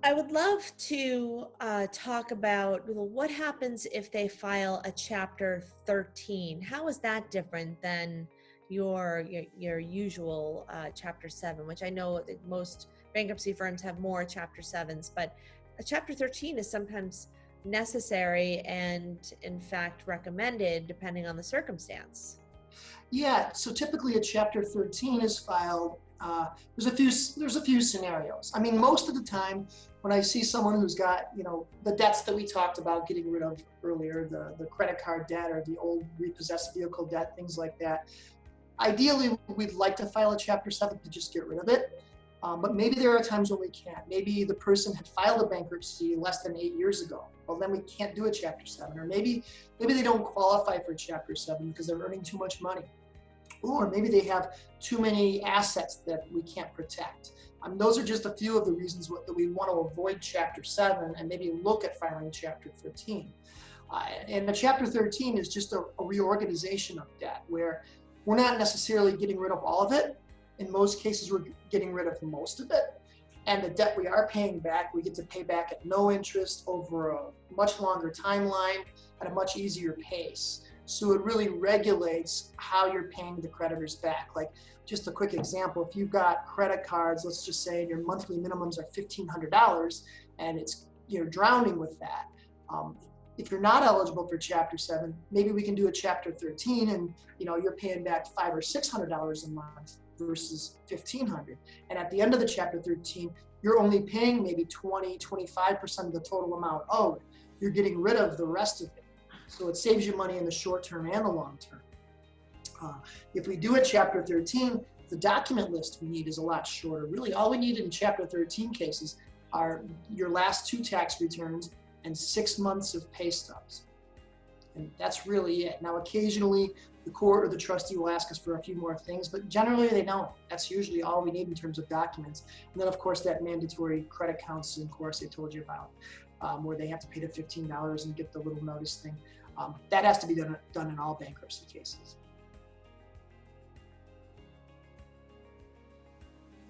I would love to talk about, well, what happens if they file a Chapter 13. How is that different than your usual Chapter 7, which I know that most bankruptcy firms have more Chapter 7s, but a Chapter 13 is sometimes necessary and, in fact, recommended depending on the circumstance. Yeah, so typically a Chapter 13 is filed. There's a few scenarios. I mean, most of the time when I see someone who's got, the debts that we talked about getting rid of earlier, the credit card debt or the old repossessed vehicle debt, things like that, ideally we'd like to file a Chapter 7 to just get rid of it. But maybe there are times when we can't. Maybe the person had filed a bankruptcy less than 8 years ago. Well, then we can't do a Chapter 7. Or maybe they don't qualify for Chapter 7 because they're earning too much money. Or maybe they have too many assets that we can't protect. Those are just a few of the reasons that we want to avoid Chapter 7 and maybe look at filing Chapter 13. And a Chapter 13 is just a reorganization of debt where we're not necessarily getting rid of all of it. In most cases, we're getting rid of most of it. And the debt we are paying back, we get to pay back at no interest over a much longer timeline at a much easier pace. So it really regulates how you're paying the creditors back. Like, just a quick example, if you've got credit cards, let's just say your monthly minimums are $1,500 and you're drowning with that. If you're not eligible for Chapter 7, maybe we can do a Chapter 13 and you're paying back $500 or $600 a month versus $1,500. And at the end of the Chapter 13, you're only paying maybe 25% of the total amount owed. You're getting rid of the rest of it. So it saves you money in the short term and the long term. If we do a Chapter 13, the document list we need is a lot shorter. Really, all we need in Chapter 13 cases are your last 2 tax returns and 6 months of pay stubs. And that's really it. Now, occasionally, the court or the trustee will ask us for a few more things, but generally they don't. That's usually all we need in terms of documents. And then, of course, that mandatory credit counseling course I told you about, where they have to pay the $15 and get the little notice thing. That has to be done in all bankruptcy cases.